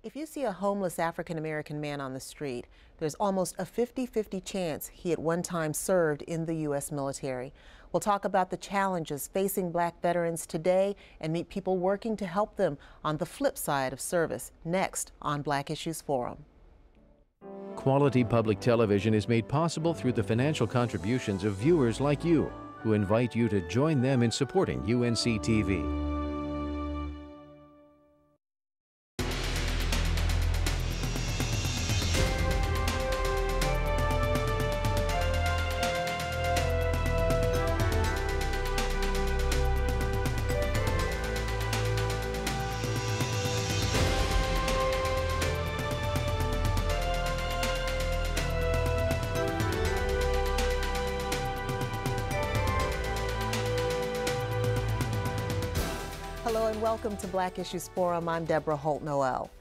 If you see a homeless African-American man on the street, there's almost a 50-50 chance he at one time served in the U.S. military. We'll talk about the challenges facing Black veterans today and meet people working to help them on the flip side of service, next on Black Issues Forum. Quality public television is made possible through the financial contributions of viewers like you, who invite you to join them in supporting UNC TV. Hello and welcome to Black Issues Forum. I'm Debra Holt-Noel.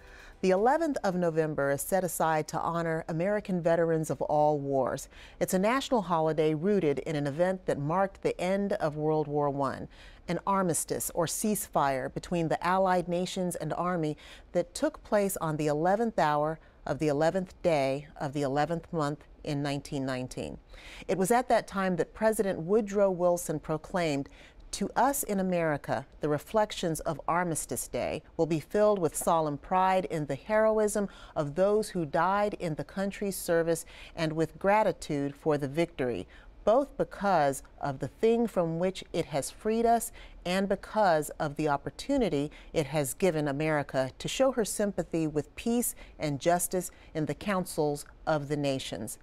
The 11th of November is set aside to honor American veterans of all wars. It's a national holiday rooted in an event that marked the end of World War I, an armistice or ceasefire between the Allied nations and Army that took place on the 11th hour of the 11th day of the 11th month in 1919. It was at that time that President Woodrow Wilson proclaimed, "To us in America, the reflections of Armistice Day will be filled with solemn pride in the heroism of those who died in the country's service and with gratitude for the victory, both because of the thing from which it has freed us and because of the opportunity it has given America to show her sympathy with peace and justice in the councils of the nations."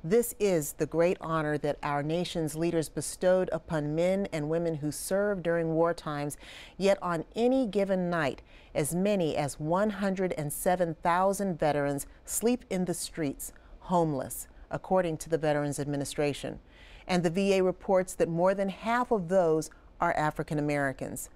This is the great honor that our nation's leaders bestowed upon men and women who served during war times, yet on any given night, as many as 107,000 veterans sleep in the streets, homeless, according to the Veterans Administration. And the VA reports that more than half of those are African Americans.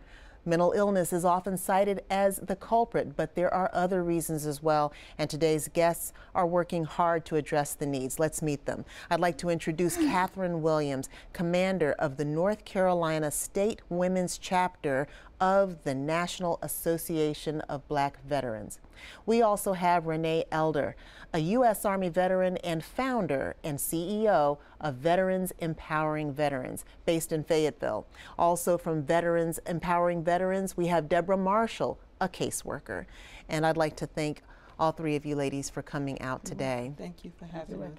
Mental illness is often cited as the culprit, but there are other reasons as well, and today's guests are working hard to address the needs. Let's meet them. I'd like to introduce Catherine Williams, commander of the North Carolina State Women's Chapter of the National Association of Black Veterans. We also have Renee Elder, a U.S. Army veteran and founder and CEO of Veterans Empowering Veterans, based in Fayetteville. Also from Veterans Empowering Veterans, we have Debra Marshall, a caseworker. And I'd like to thank all three of you ladies for coming out today. Thank you for having us.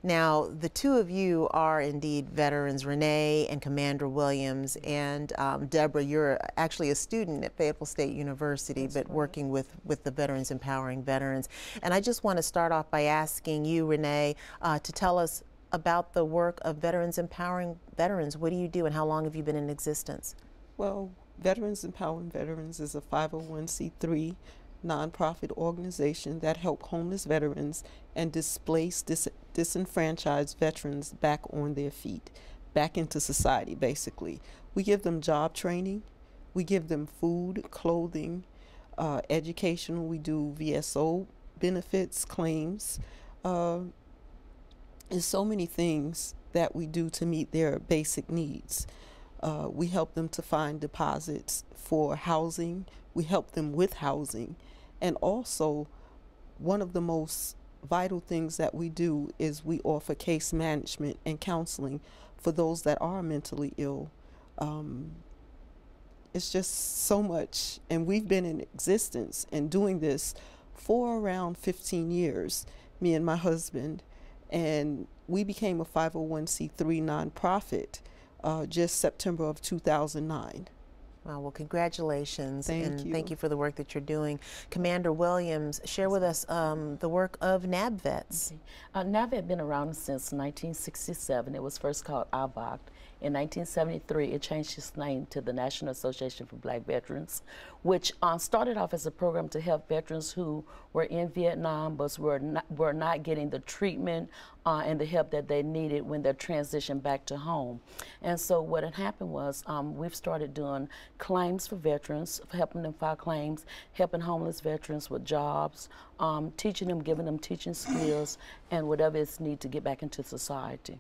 Now, the two of you are indeed veterans, Renee and Commander Williams, and Debra, you're actually a student at Fayetteville State University, That's but right. working with the Veterans Empowering Veterans. And I just want to start off by asking you, Renee, to tell us about the work of Veterans Empowering Veterans. What do you do and how long have you been in existence? Well, Veterans Empowering Veterans is a 501c3 nonprofit organization that help homeless veterans and displaced, disenfranchised veterans back on their feet, back into society, basically. We give them job training, we give them food, clothing, education, we do VSO benefits, claims. There's so many things that we do to meet their basic needs. We help them to find deposits for housing, we help them with housing, and also one of the most vital things that we do is we offer case management and counseling for those that are mentally ill. It's just so much, and we've been in existence and doing this for around 15 years, me and my husband, and we became a 501c3 nonprofit just September of 2009. Well, congratulations, and you. thank you for the work that you're doing. Commander Williams, share with us the work of NABVETs. Okay. NABVET has been around since 1967. It was first called AVOC. In 1973, it changed its name to the National Association for Black Veterans, which started off as a program to help veterans who were in Vietnam but were not getting the treatment and the help that they needed when they transitioned back to home. And so what had happened was we've started doing claims for veterans, helping them file claims, helping homeless veterans with jobs, teaching them, giving them teaching skills, and whatever is needed to get back into society.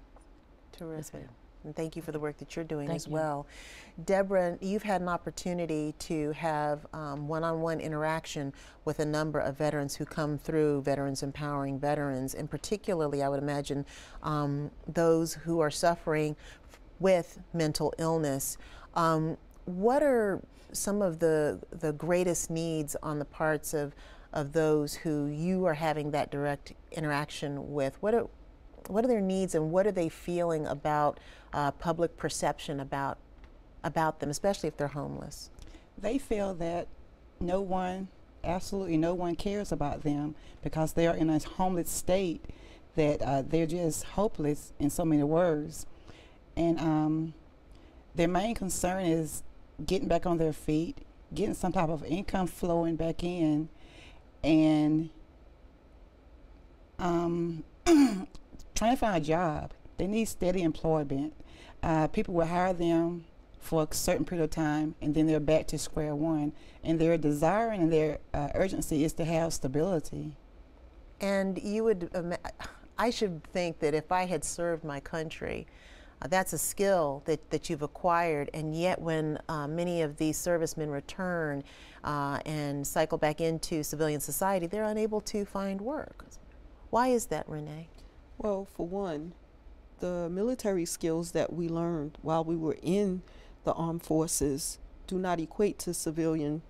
Terrific. and thank you for the work that you're doing Thank as you. well. Deborah, you've had an opportunity to have one-on-one interaction with a number of veterans who come through Veterans Empowering Veterans, and particularly, I would imagine, those who are suffering with mental illness. What are some of the greatest needs on the parts of those who you are having that direct interaction with? What are their needs, and what are they feeling about public perception about them, especially if they're homeless? They feel that no one, absolutely no one cares about them because they are in a homeless state, that they're just hopeless in so many words. And their main concern is getting back on their feet, getting some type of income flowing back in, and trying to find a job. They need steady employment. People will hire them for a certain period of time, and then they're back to square one. And their desire and their urgency is to have stability. And you would, I should think that if I had served my country, that's a skill that you've acquired, and yet when many of these servicemen return and cycle back into civilian society, they're unable to find work. Why is that, Renee? Well, for one, the military skills that we learned while we were in the armed forces do not equate to civilian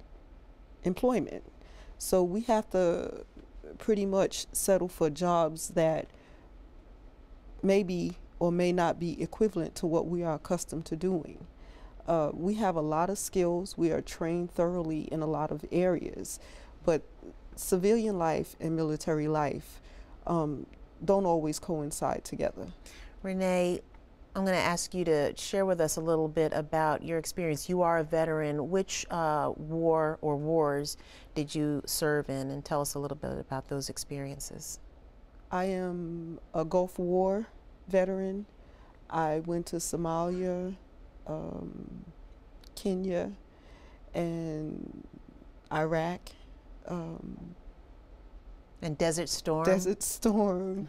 employment. So we have to pretty much settle for jobs that maybe or may not be equivalent to what we are accustomed to doing. We have a lot of skills. We are trained thoroughly in a lot of areas, but civilian life and military life don't always coincide together. Renee, I'm going to ask you to share with us a little bit about your experience. You are a veteran. Which war or wars did you serve in? And tell us a little bit about those experiences. I am a Gulf War veteran. I went to Somalia, Kenya, and Iraq. And Desert Storm? Desert Storm.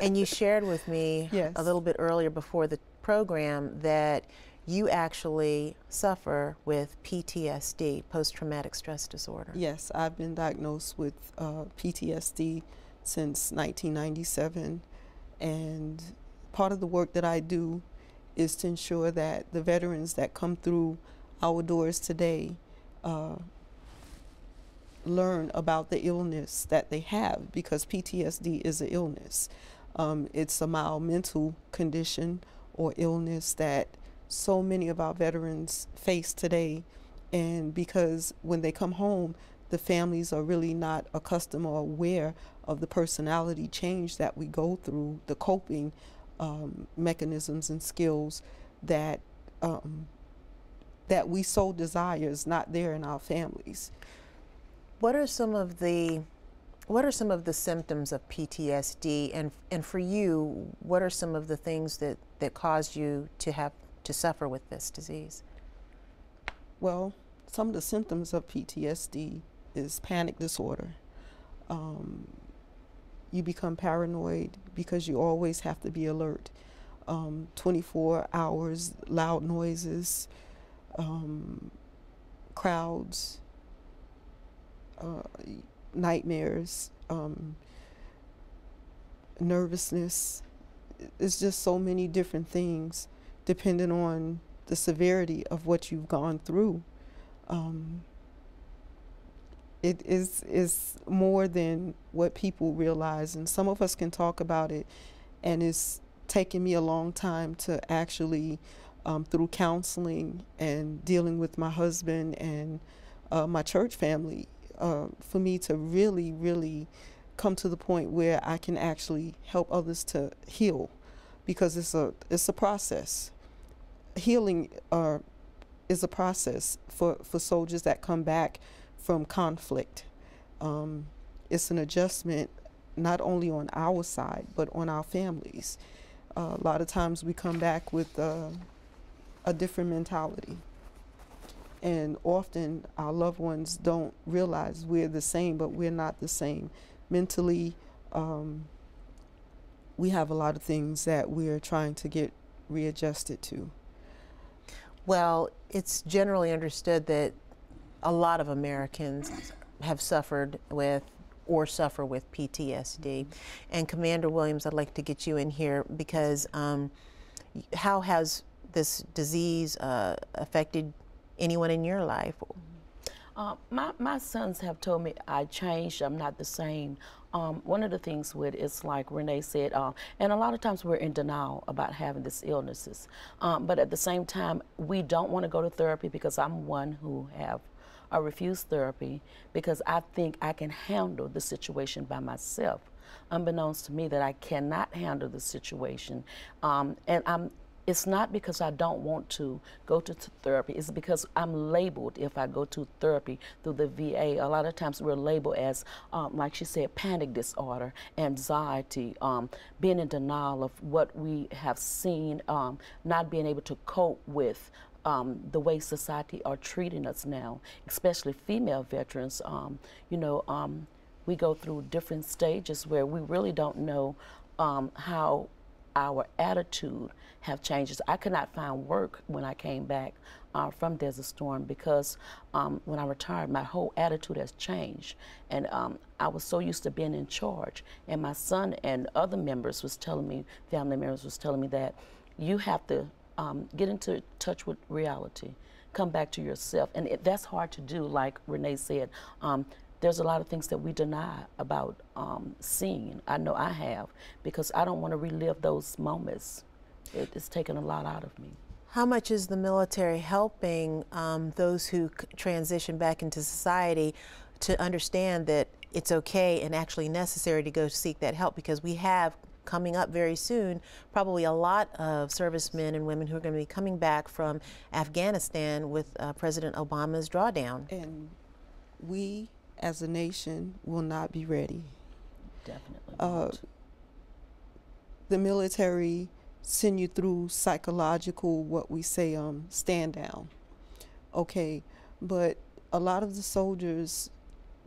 And you shared with me Yes. a little bit earlier before the program that you actually suffer with PTSD, post-traumatic stress disorder. Yes, I've been diagnosed with PTSD since 1997, and part of the work that I do is to ensure that the veterans that come through our doors today learn about the illness that they have, because PTSD is an illness. It's a mild mental condition or illness that so many of our veterans face today, and because when they come home, the families are really not accustomed or aware of the personality change that we go through, the coping mechanisms and skills that that we so desire is not there in our families. What are some of the symptoms of PTSD, and for you, what are some of the things that caused you to suffer with this disease? Well, some of the symptoms of PTSD is panic disorder. You become paranoid because you always have to be alert. 24 hours, loud noises, crowds, nightmares, nervousness. It's just so many different things depending on the severity of what you've gone through. It is more than what people realize, and some of us can talk about it, and it's taken me a long time to actually, through counseling and dealing with my husband and my church family, for me to really, really come to the point where I can actually help others to heal, because it's a process. Healing is a process for soldiers that come back from conflict. It's an adjustment not only on our side, but on our families. A lot of times we come back with a different mentality. And often our loved ones don't realize we're the same, but we're not the same. Mentally, we have a lot of things that we're trying to get readjusted to? Well, it's generally understood that a lot of Americans have suffered with or suffer with PTSD. And Commander Williams, I'd like to get you in here because how has this disease affected anyone in your life? My sons have told me I changed, I'm not the same. One of the things with it's like Renee said, and a lot of times we're in denial about having these illnesses. But at the same time, we don't want to go to therapy because I'm one who have refused therapy because I think I can handle the situation by myself. Unbeknownst to me that I cannot handle the situation. It's not because I don't want to go to therapy, it's because I'm labeled if I go to therapy through the VA. A lot of times we're labeled as, like she said, panic disorder, anxiety, being in denial of what we have seen, not being able to cope with the way society are treating us now, especially female veterans. We go through different stages where we really don't know how our attitude have changes. I could not find work when I came back from Desert Storm because when I retired, my whole attitude has changed. And I was so used to being in charge. And my son and other members was telling me, family members was telling me that you have to get into touch with reality, come back to yourself. And that's hard to do, like Renee said. There's a lot of things that we deny about seeing. I know I have, because I don't want to relive those moments. It's taken a lot out of me. How much is the military helping those who transition back into society to understand that it's okay and actually necessary to go seek that help? Because we have coming up very soon probably a lot of servicemen and women who are going to be coming back from Afghanistan with President Obama's drawdown. And we as a nation will not be ready. Definitely not. The military send you through psychological, what we say, stand down. Okay, but a lot of the soldiers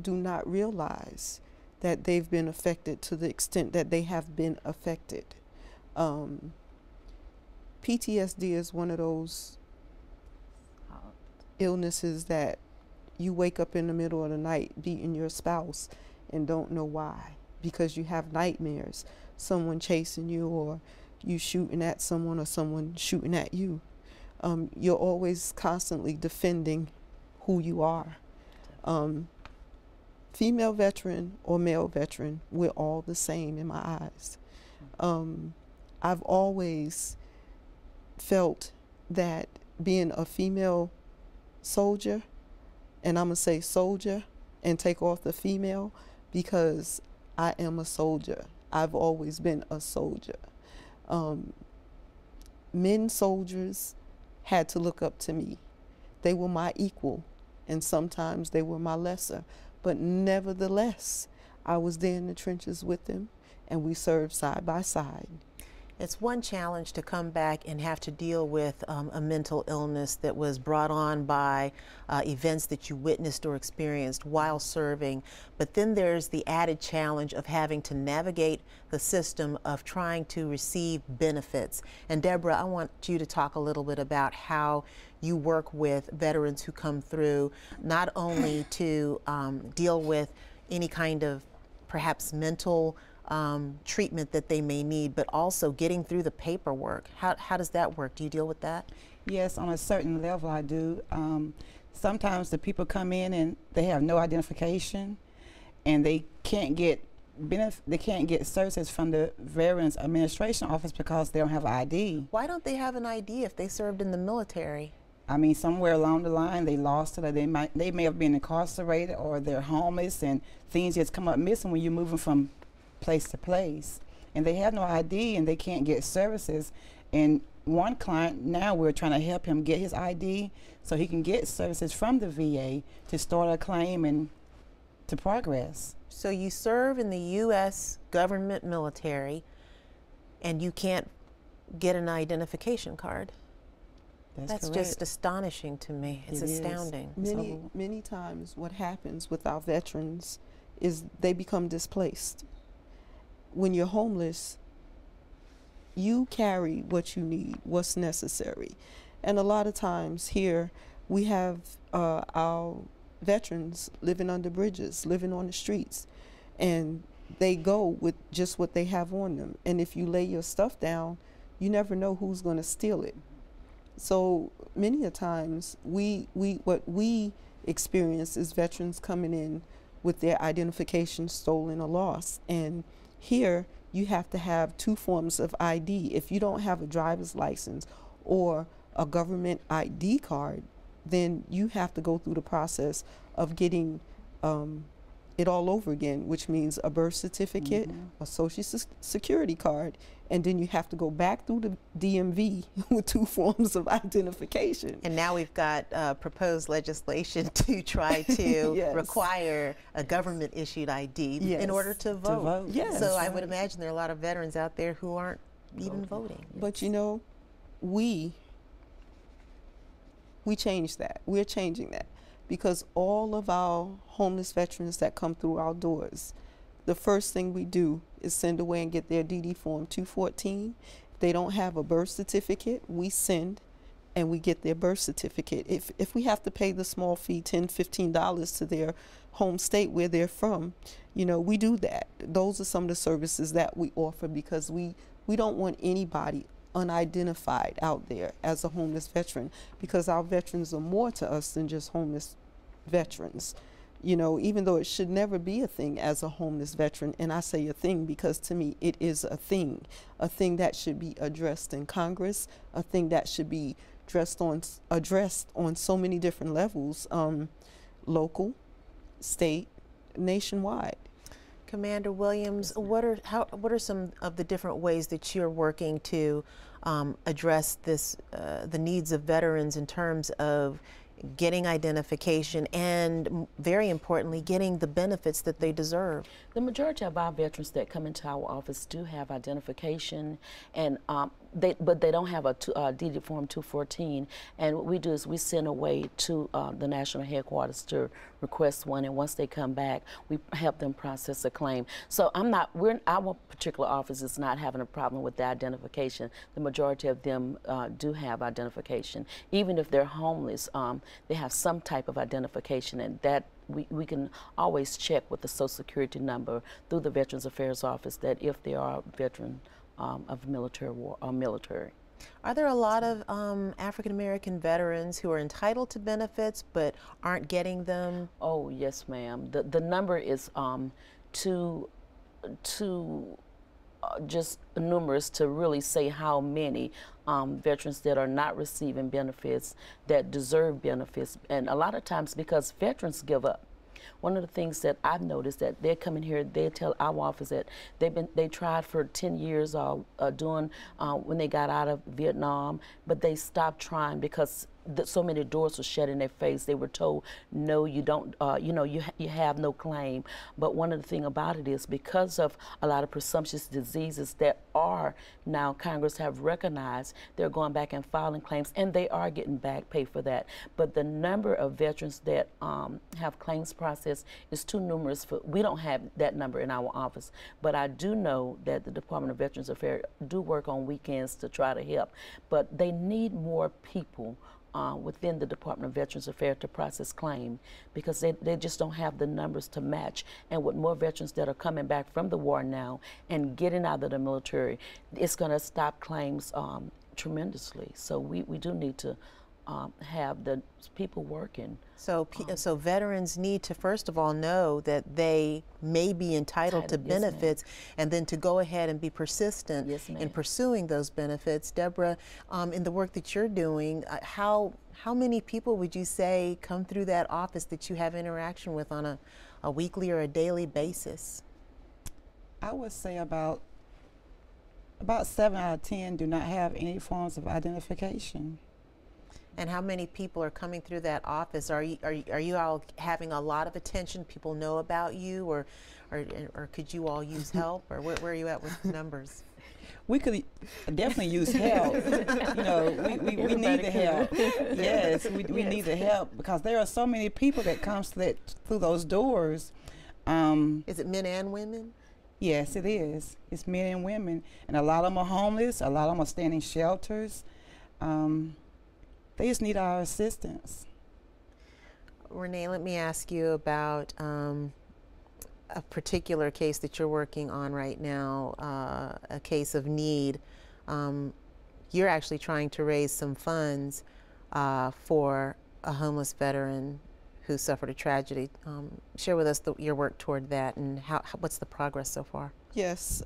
do not realize that they've been affected to the extent that they have been affected. PTSD is one of those illnesses that you wake up in the middle of the night beating your spouse and don't know why, because you have nightmares, someone chasing you, or you shooting at someone, or someone shooting at you. You're always constantly defending who you are. Female veteran or male veteran, we're all the same in my eyes. I've always felt that being a female soldier, and I'm gonna say soldier and take off the female because I am a soldier. I've always been a soldier. Men soldiers had to look up to me. They were my equal, and sometimes they were my lesser. But nevertheless, I was there in the trenches with them, and we served side by side. It's one challenge to come back and have to deal with a mental illness that was brought on by events that you witnessed or experienced while serving. But then there's the added challenge of having to navigate the system of trying to receive benefits. And Debra, I want you to talk a little bit about how you work with veterans who come through, not only to deal with any kind of perhaps mental treatment that they may need, but also getting through the paperwork. How does that work? Do you deal with that? Yes, on a certain level I do. Sometimes the people come in and they have no identification, and they can't get services from the Veterans Administration Office because they don't have an ID. Why don't they have an ID if they served in the military? I mean, somewhere along the line they lost it, or they may have been incarcerated, or they're homeless, and things just come up missing when you're moving from place to place, and they have no ID and they can't get services. And one client, now we're trying to help him get his ID so he can get services from the VA to start a claim and to progress. So you serve in the U.S. government military and you can't get an identification card? That's just astonishing to me. It's astounding. Many times what happens with our veterans is they become displaced. When you're homeless, you carry what you need, what's necessary. And a lot of times here we have our veterans living under bridges, living on the streets, and they go with just what they have on them. And if you lay your stuff down, you never know who's going to steal it. So many a times what we experience is veterans coming in with their identification stolen or lost. And here you have to have two forms of ID. If you don't have a driver's license or a government ID card, then you have to go through the process of getting it all over again, which means a birth certificate, a social security card, and then you have to go back through the DMV with two forms of identification. And now we've got proposed legislation to try to Yes. require a government-issued ID Yes. in order to vote. Yes. So I would imagine there are a lot of veterans out there who aren't even voting. But you know, we changed that. We're changing that. Because all of our homeless veterans that come through our doors, the first thing we do is send away and get their DD form 214. If they don't have a birth certificate, we send and we get their birth certificate. If we have to pay the small fee, $10, $15 to their home state where they're from, you know, we do that. Those are some of the services that we offer, because we don't want anybody unidentified out there as a homeless veteran, because our veterans are more to us than just homeless veterans. You know, even though it should never be a thing as a homeless veteran, and I say a thing because to me it is a thing that should be addressed in Congress, a thing that should be addressed on so many different levels, local, state, nationwide. Commander Williams, what are some of the different ways that you're working to address this, the needs of veterans in terms of getting identification and, very importantly, getting the benefits that they deserve? The majority of our veterans that come into our office do have identification, and but they don't have a DD Form 214. And what we do is we send away to the national headquarters to request one, and once they come back, we help them process a claim. So our particular office is not having a problem with the identification. The majority of them do have identification. Even if they're homeless, they have some type of identification, and that we can always check with the Social Security number through the Veterans Affairs Office that if they are a veteran of military war or military. Are there a lot of African American veterans who are entitled to benefits but aren't getting them? Oh yes, ma'am. The number is too just numerous to really say how many veterans that are not receiving benefits that deserve benefits, and a lot of times because veterans give up. One of the things that I've noticed that they're coming here, they tell our office that they tried for 10 years doing when they got out of Vietnam, but they stopped trying because so many doors were shut in their face. They were told, no, you don't, you have no claim. But one of the things about it is because of a lot of presumptuous diseases that are now Congress have recognized, they're going back and filing claims, and they are getting back pay for that. But the number of veterans that have claims processed is too numerous. We don't have that number in our office. But I do know that the Department of Veterans Affairs do work on weekends to try to help. But they need more people within the Department of Veterans Affairs to process claim, because they just don't have the numbers to match. And with more veterans that are coming back from the war now and getting out of the military, it's going to stop claims tremendously. So we do need to have the people working. So, so veterans need to first of all know that they may be entitled to benefits, yes, and then to go ahead and be persistent, yes, in pursuing those benefits. Debra, in the work that you're doing, how many people would you say come through that office that you have interaction with on a weekly or a daily basis? I would say about 7 out of 10 do not have any forms of identification. And how many people are coming through that office? Are you all having a lot of attention? People know about you, or could you all use help? Or where are you at with the numbers? We could definitely use help. You know, we need the help. Yes, we need the help, because there are so many people that comes through those doors. Is it men and women? Yes, it is. It's men and women, and a lot of them are homeless. A lot of them are staying in shelters. They just need our assistance. Renee, let me ask you about a particular case that you're working on right now, a case of need. You're actually trying to raise some funds for a homeless veteran who suffered a tragedy. Share with us your work toward that, and what's the progress so far? Yes,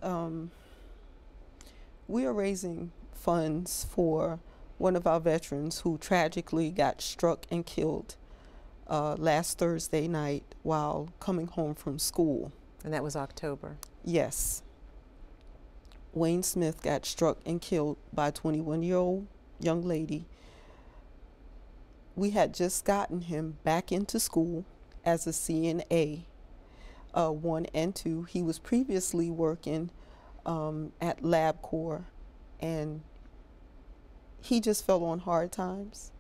we are raising funds for one of our veterans who tragically got struck and killed last Thursday night while coming home from school. And that was October. Yes. Wayne Smith got struck and killed by a 21-year-old young lady. We had just gotten him back into school as a CNA 1 and 2. He was previously working at LabCorp, and he just fell on hard times.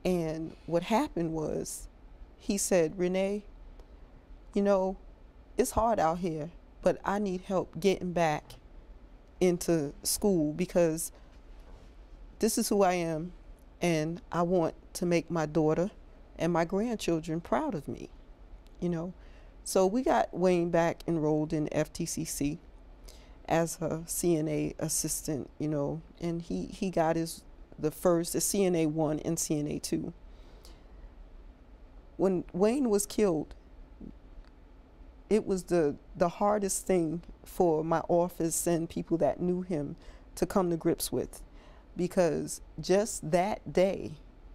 And what happened was, he said, Renee, you know, it's hard out here, but I need help getting back into school because this is who I am, and I want to make my daughter and my grandchildren proud of me, you know. So we got Wayne back enrolled in FTCC as a CNA assistant, you know, and he got the CNA 1 and CNA 2. When Wayne was killed, it was the hardest thing for my office and people that knew him to come to grips with, because just that day,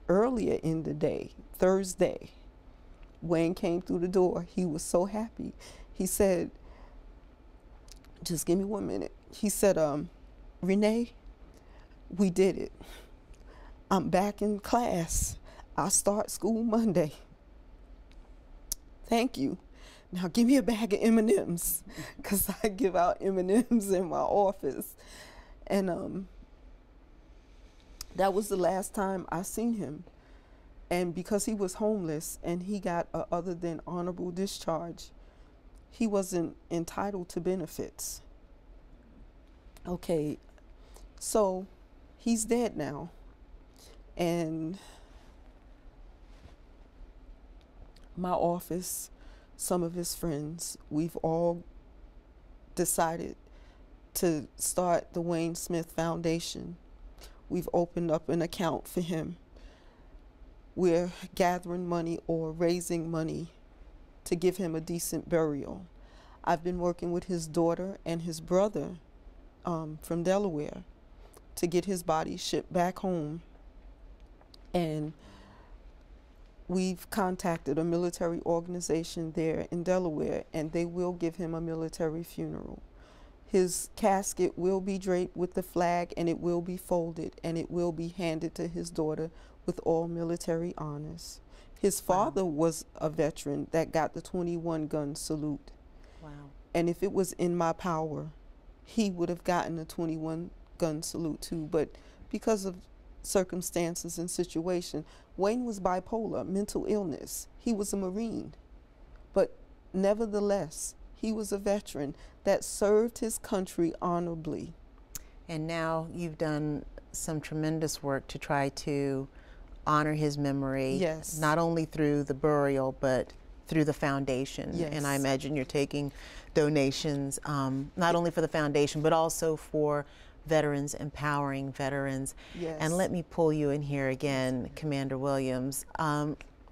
earlier in the day, Thursday, Wayne came through the door. He was so happy. He said, just give me 1 minute. He said, Renee, we did it. I'm back in class. I start school Monday. Thank you. Now give me a bag of M&Ms, because I give out M&Ms in my office. And that was the last time I seen him. And because he was homeless and he got a other than honorable discharge, he wasn't entitled to benefits. Okay, so he's dead now. And my office, some of his friends, we've all decided to start the Wayne Smith Foundation. We've opened up an account for him. We're gathering money or raising money to give him a decent burial. I've been working with his daughter and his brother from Delaware to get his body shipped back home. And we've contacted a military organization there in Delaware, and they will give him a military funeral. His casket will be draped with the flag, and it will be folded, and it will be handed to his daughter with all military honors. His father was a veteran that got the 21-gun salute. Wow. And if it was in my power, he would have gotten a 21-gun salute too. But because of circumstances and situation, Wayne was bipolar, mental illness. He was a Marine. But nevertheless, he was a veteran that served his country honorably. And now you've done some tremendous work to try to honor his memory. Yes. Not only through the burial, but through the foundation. Yes. And I imagine you're taking donations, not only for the foundation, but also for veterans, empowering veterans. Yes. And let me pull you in here again, Commander Williams.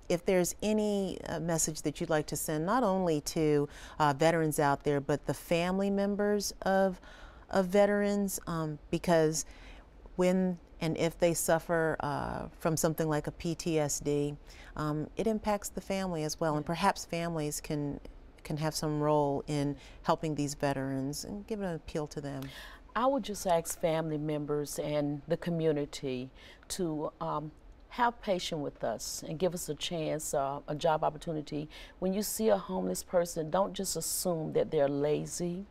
If there's any message that you'd like to send, not only to veterans out there, but the family members of veterans, because when and if they suffer from something like a PTSD, it impacts the family as well. And perhaps families can have some role in helping these veterans and give an appeal to them. I would just ask family members and the community to have patience with us and give us a chance, a job opportunity. When you see a homeless person, don't just assume that they're lazy.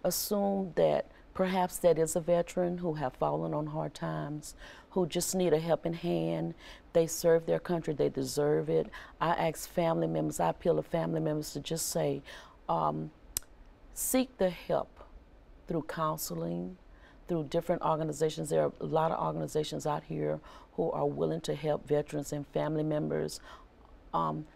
Assume that perhaps that is a veteran who have fallen on hard times, who just need a helping hand. They serve their country, they deserve it. I ask family members, I appeal to family members to just say, seek the help through counseling, through different organizations. There are a lot of organizations out here who are willing to help veterans and family members.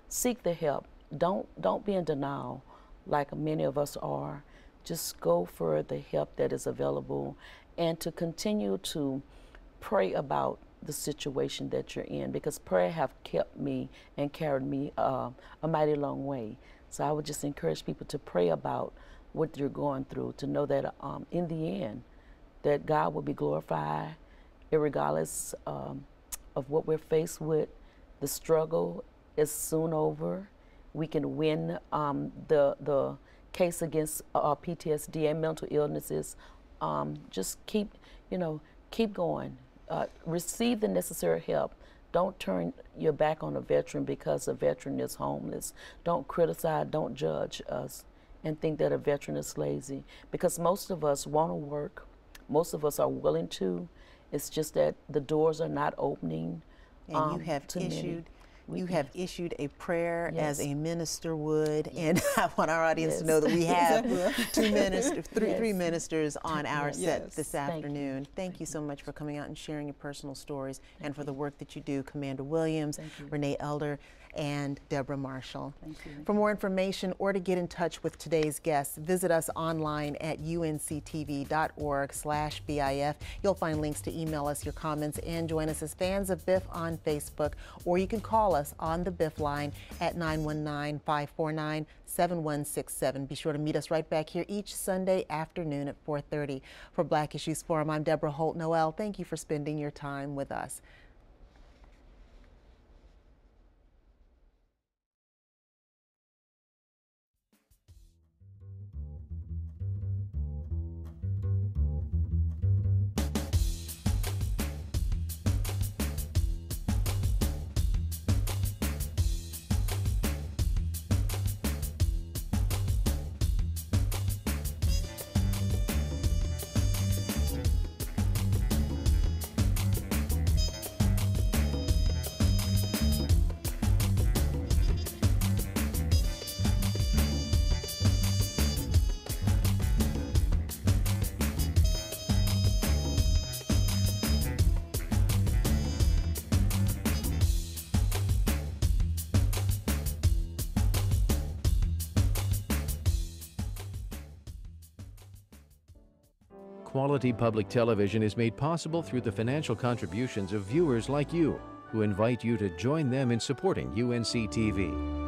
Seek the help. Don't be in denial like many of us are. Just go for the help that is available, and to continue to pray about the situation that you're in, because prayer have kept me and carried me a mighty long way. So I would just encourage people to pray about what you're going through, to know that in the end, that God will be glorified, regardless of what we're faced with. The struggle is soon over. We can win the case against PTSD and mental illnesses. Just keep going. Receive the necessary help. Don't turn your back on a veteran because a veteran is homeless. Don't criticize, don't judge us and think that a veteran is lazy, because most of us want to work. Most of us are willing to. It's just that the doors are not opening. And you have issued a prayer as a minister would, and I want our audience to know that we have three ministers on our set this afternoon. Thank you so much for coming out and sharing your personal stories and for the work that you do, Commander Williams, Renee Elder, and Debra Marshall. Thank you. For more information or to get in touch with today's guests, visit us online at unctv.org/BIF. You'll find links to email us your comments and join us as fans of BIF on Facebook, or you can call us on the BIF line at 919-549-7167. Be sure to meet us right back here each Sunday afternoon at 4:30. For Black Issues Forum, I'm Debra Holt-Noel. Thank you for spending your time with us. Quality public television is made possible through the financial contributions of viewers like you, who invite you to join them in supporting UNC TV.